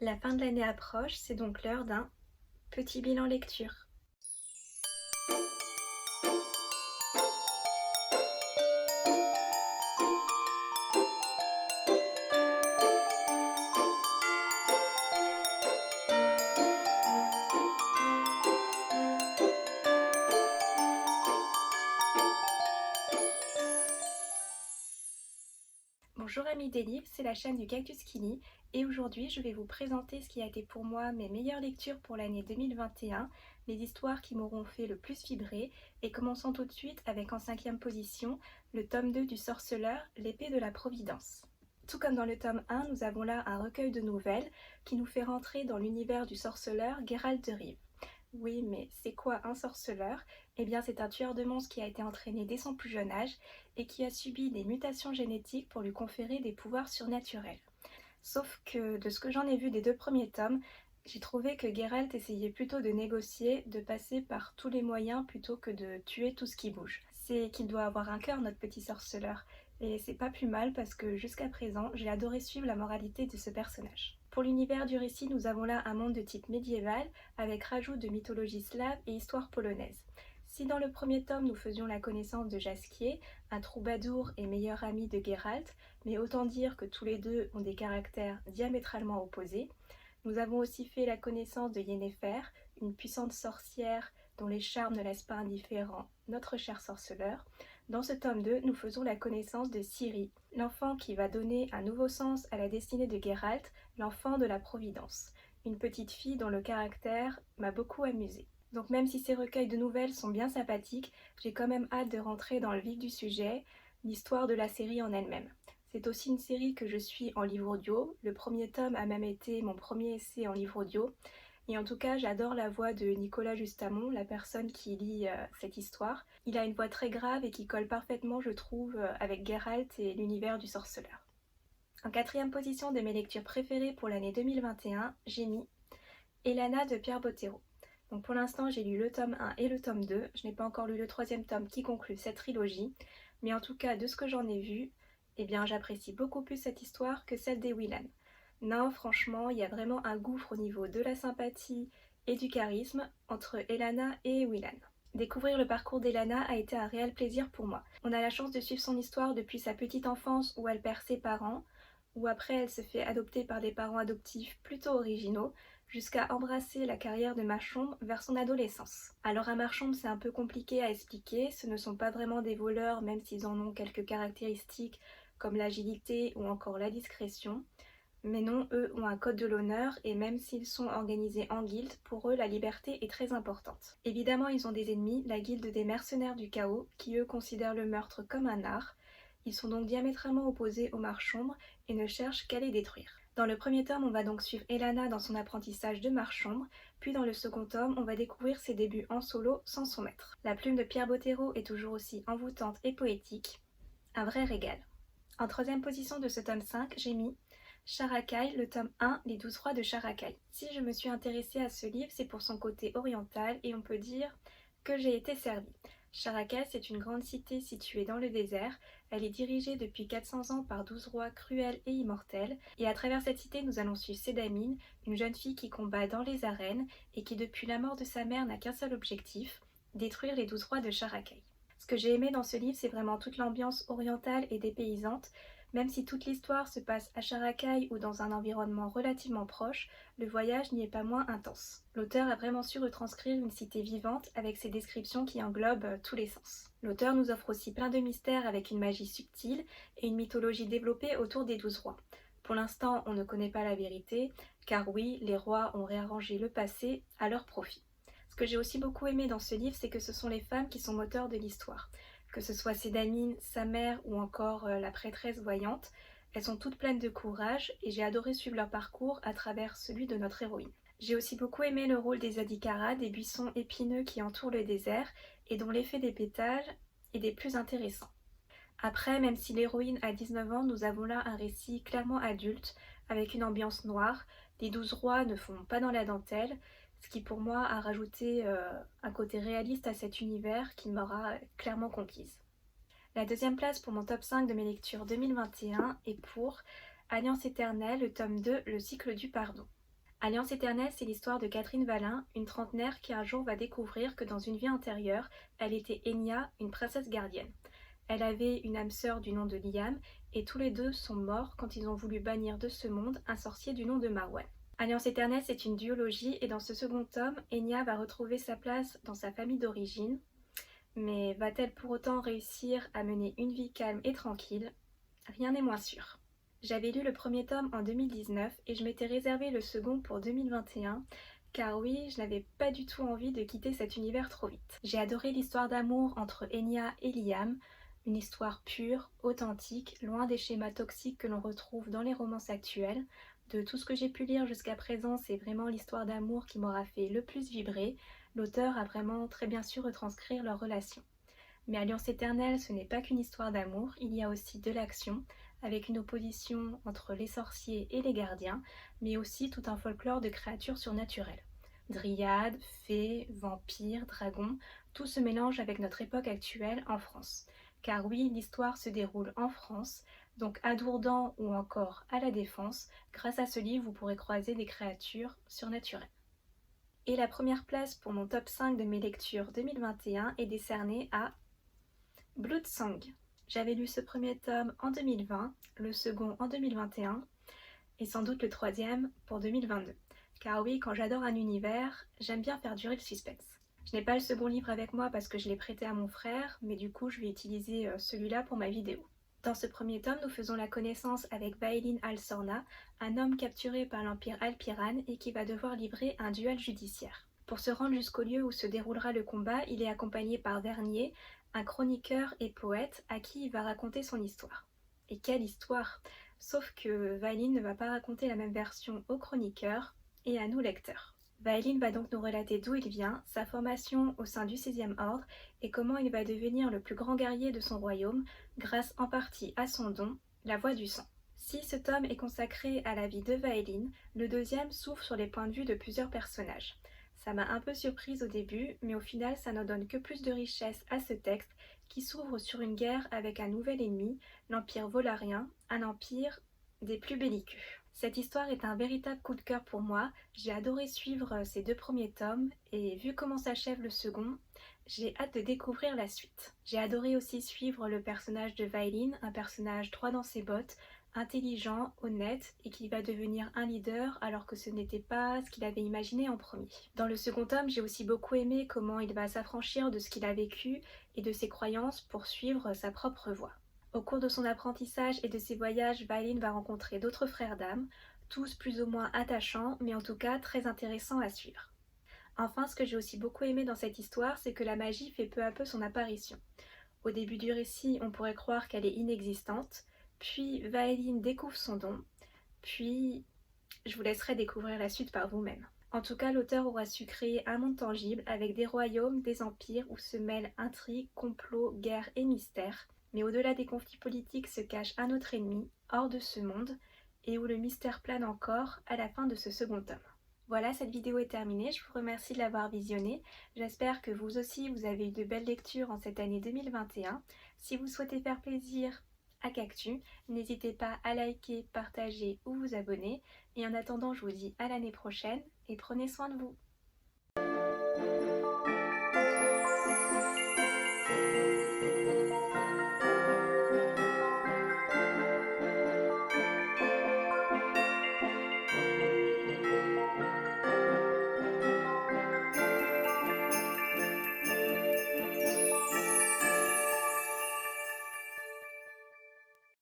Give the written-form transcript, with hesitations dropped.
La fin de l'année approche, c'est donc l'heure d'un petit bilan lecture. Bonjour amis des livres, c'est la chaîne du Cactus Kili et aujourd'hui je vais vous présenter ce qui a été pour moi mes meilleures lectures pour l'année 2021, les histoires qui m'auront fait le plus vibrer et commençons tout de suite avec en 5e position le tome 2 du Sorceleur, l'épée de la Providence. Tout comme dans le tome 1, nous avons là un recueil de nouvelles qui nous fait rentrer dans l'univers du sorceleur Geralt de Rive. Oui, mais c'est quoi un sorceleur? Eh bien, c'est un tueur de monstres qui a été entraîné dès son plus jeune âge et qui a subi des mutations génétiques pour lui conférer des pouvoirs surnaturels. Sauf que, de ce que j'en ai vu des 2 premiers tomes, j'ai trouvé que Geralt essayait plutôt de négocier, de passer par tous les moyens plutôt que de tuer tout ce qui bouge. C'est qu'il doit avoir un cœur, notre petit sorceleur. Et c'est pas plus mal parce que jusqu'à présent, j'ai adoré suivre la moralité de ce personnage. Pour l'univers du récit, nous avons là un monde de type médiéval, avec rajout de mythologie slave et histoire polonaise. Si dans le premier tome nous faisions la connaissance de Jaskier, un troubadour et meilleur ami de Geralt, mais autant dire que tous les deux ont des caractères diamétralement opposés, nous avons aussi fait la connaissance de Yennefer, une puissante sorcière dont les charmes ne laissent pas indifférent notre cher sorceleur. Dans ce tome 2, nous faisons la connaissance de Ciri, l'enfant qui va donner un nouveau sens à la destinée de Geralt, l'enfant de la Providence, une petite fille dont le caractère m'a beaucoup amusée. Donc même si ces recueils de nouvelles sont bien sympathiques, j'ai quand même hâte de rentrer dans le vif du sujet, l'histoire de la série en elle-même. C'est aussi une série que je suis en livre audio, le premier tome a même été mon premier essai en livre audio, et en tout cas j'adore la voix de Nicolas Justamont, la personne qui lit cette histoire. Il a une voix très grave et qui colle parfaitement, je trouve, avec Geralt et l'univers du sorceleur. En 4e position de mes lectures préférées pour l'année 2021, j'ai mis Elana de Pierre Bottero. Donc pour l'instant, j'ai lu le tome 1 et le tome 2. Je n'ai pas encore lu le 3e tome qui conclut cette trilogie. Mais en tout cas, de ce que j'en ai vu, eh bien, j'apprécie beaucoup plus cette histoire que celle des Willan. Non, franchement, il y a vraiment un gouffre au niveau de la sympathie et du charisme entre Elana et Willan. Découvrir le parcours d'Elana a été un réel plaisir pour moi. On a la chance de suivre son histoire depuis sa petite enfance où elle perd ses parents, où après elle se fait adopter par des parents adoptifs plutôt originaux, jusqu'à embrasser la carrière de Marchombe vers son adolescence. Alors à Marchombe, c'est un peu compliqué à expliquer, ce ne sont pas vraiment des voleurs même s'ils en ont quelques caractéristiques comme l'agilité ou encore la discrétion. Mais non, eux ont un code de l'honneur et même s'ils sont organisés en guilde, pour eux la liberté est très importante. Évidemment, ils ont des ennemis, la guilde des mercenaires du chaos, qui eux considèrent le meurtre comme un art. Ils sont donc diamétralement opposés aux marchands et ne cherchent qu'à les détruire. Dans le premier tome, on va donc suivre Elana dans son apprentissage de marchand, puis dans le second tome, on va découvrir ses débuts en solo sans son maître. La plume de Pierre Bottero est toujours aussi envoûtante et poétique, un vrai régal. En 3e position de ce tome 5, j'ai mis Sharakai, le tome 1, Les 12 rois de Sharakai. Si je me suis intéressée à ce livre, c'est pour son côté oriental et on peut dire que j'ai été servie. Sharakai, c'est une grande cité située dans le désert. Elle est dirigée depuis 400 ans par 12 rois cruels et immortels. Et à travers cette cité, nous allons suivre Sédamine, une jeune fille qui combat dans les arènes et qui, depuis la mort de sa mère, n'a qu'un seul objectif, détruire les 12 rois de Sharakai. Ce que j'ai aimé dans ce livre, c'est vraiment toute l'ambiance orientale et dépaysante. Même si toute l'histoire se passe à Sharakai ou dans un environnement relativement proche, le voyage n'y est pas moins intense. L'auteur a vraiment su retranscrire une cité vivante avec ses descriptions qui englobent tous les sens. L'auteur nous offre aussi plein de mystères avec une magie subtile et une mythologie développée autour des 12 rois. Pour l'instant, on ne connaît pas la vérité, car oui, les rois ont réarrangé le passé à leur profit. Ce que j'ai aussi beaucoup aimé dans ce livre, c'est que ce sont les femmes qui sont moteurs de l'histoire. Que ce soit Sédamine, sa mère ou encore la prêtresse voyante, elles sont toutes pleines de courage et j'ai adoré suivre leur parcours à travers celui de notre héroïne. J'ai aussi beaucoup aimé le rôle des adhikaras, des buissons épineux qui entourent le désert et dont l'effet des pétales est des plus intéressants. Après, même si l'héroïne a 19 ans, nous avons là un récit clairement adulte, avec une ambiance noire. Les 12 rois ne font pas dans la dentelle, ce qui pour moi a rajouté un côté réaliste à cet univers qui m'aura clairement conquise. La 2e place pour mon top 5 de mes lectures 2021 est pour Alliance éternelle, le tome 2, le cycle du pardon. Alliance éternelle, c'est l'histoire de Catherine Valin, une trentenaire qui un jour va découvrir que dans une vie antérieure, elle était Enya, une princesse gardienne. Elle avait une âme sœur du nom de Liam, et tous les deux sont morts quand ils ont voulu bannir de ce monde un sorcier du nom de Marwan. Alliance éternelle, c'est une duologie, et dans ce second tome, Enya va retrouver sa place dans sa famille d'origine. Mais va-t-elle pour autant réussir à mener une vie calme et tranquille? Rien n'est moins sûr. J'avais lu le premier tome en 2019 et je m'étais réservé le second pour 2021, car oui, je n'avais pas du tout envie de quitter cet univers trop vite. J'ai adoré l'histoire d'amour entre Enya et Liam, une histoire pure, authentique, loin des schémas toxiques que l'on retrouve dans les romances actuelles. De tout ce que j'ai pu lire jusqu'à présent, c'est vraiment l'histoire d'amour qui m'aura fait le plus vibrer. L'auteur a vraiment très bien su retranscrire leur relation. Mais Alliance éternelle, ce n'est pas qu'une histoire d'amour, il y a aussi de l'action, avec une opposition entre les sorciers et les gardiens, mais aussi tout un folklore de créatures surnaturelles. Dryades, fées, vampires, dragons, tout se mélange avec notre époque actuelle en France. Car oui, l'histoire se déroule en France, donc à Dourdan ou encore à La Défense, grâce à ce livre vous pourrez croiser des créatures surnaturelles. Et la première place pour mon top 5 de mes lectures 2021 est décernée à Bloodsong. J'avais lu ce premier tome en 2020, le second en 2021 et sans doute le troisième pour 2022. Car oui, quand j'adore un univers, j'aime bien faire durer le suspense. Je n'ai pas le second livre avec moi parce que je l'ai prêté à mon frère, mais du coup je vais utiliser celui-là pour ma vidéo. Dans ce premier tome, nous faisons la connaissance avec Vaelin Al-Sorna, un homme capturé par l'Empire Alpiran et qui va devoir livrer un duel judiciaire. Pour se rendre jusqu'au lieu où se déroulera le combat, il est accompagné par Vernier, un chroniqueur et poète à qui il va raconter son histoire. Et quelle histoire! Sauf que Vaelin ne va pas raconter la même version au chroniqueur et à nous lecteurs. Vaelin va donc nous relater d'où il vient, sa formation au sein du 16e ordre et comment il va devenir le plus grand guerrier de son royaume grâce en partie à son don, la voix du sang. Si ce tome est consacré à la vie de Vaelin, le deuxième s'ouvre sur les points de vue de plusieurs personnages. Ça m'a un peu surprise au début, mais au final ça ne donne que plus de richesse à ce texte qui s'ouvre sur une guerre avec un nouvel ennemi, l'Empire Volarien, un empire des plus belliqueux. Cette histoire est un véritable coup de cœur pour moi, j'ai adoré suivre ces deux premiers tomes et vu comment s'achève le second, j'ai hâte de découvrir la suite. J'ai adoré aussi suivre le personnage de Vaelin, un personnage droit dans ses bottes, intelligent, honnête et qui va devenir un leader alors que ce n'était pas ce qu'il avait imaginé en premier. Dans le second tome, j'ai aussi beaucoup aimé comment il va s'affranchir de ce qu'il a vécu et de ses croyances pour suivre sa propre voie. Au cours de son apprentissage et de ses voyages, Vaelin va rencontrer d'autres frères d'âme, tous plus ou moins attachants, mais en tout cas très intéressants à suivre. Enfin, ce que j'ai aussi beaucoup aimé dans cette histoire, c'est que la magie fait peu à peu son apparition. Au début du récit, on pourrait croire qu'elle est inexistante, puis Vaelin découvre son don, puis je vous laisserai découvrir la suite par vous-même. En tout cas, l'auteur aura su créer un monde tangible avec des royaumes, des empires où se mêlent intrigues, complots, guerres et mystères. Mais au-delà des conflits politiques se cache un autre ennemi, hors de ce monde, et où le mystère plane encore à la fin de ce second tome. Voilà, cette vidéo est terminée, je vous remercie de l'avoir visionnée. J'espère que vous aussi vous avez eu de belles lectures en cette année 2021. Si vous souhaitez faire plaisir à Cactu, n'hésitez pas à liker, partager ou vous abonner. Et en attendant, je vous dis à l'année prochaine et prenez soin de vous.